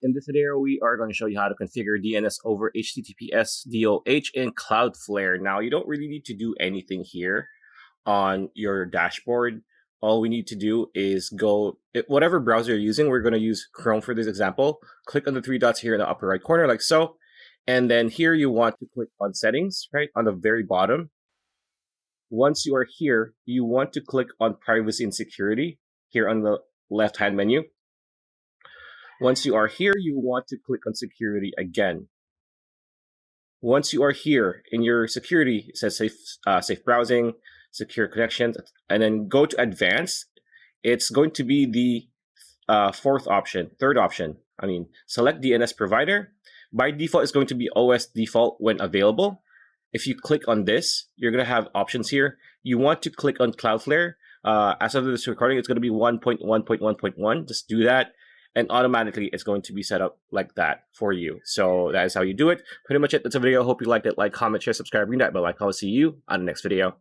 In this video, we are going to show you how to configure DNS over HTTPS DOH in Cloudflare. Now, you don't really need to do anything here on your dashboard. All we need to do is go, whatever browser you're using, we're going to use Chrome for this example. Click on the three dots here in the upper right corner, like so. And then here you want to click on settings, right, on the very bottom. Once you are here, you want to click on privacy and security here on the left-hand menu. Once you are here, you want to click on security again. Once you are here in your security, it says safe browsing, secure connections, and then go to advanced. It's going to be the third option. Select DNS provider. By default, it's going to be OS default when available. If you click on this, you're going to have options here. You want to click on Cloudflare. As of this recording, it's going to be 1.1.1.1. Just do that. And automatically, it's going to be set up like that for you. So that is how you do it. Pretty much it. That's a video. Hope you liked it. Like, comment, share, subscribe, ring that bell icon. I'll see you on the next video.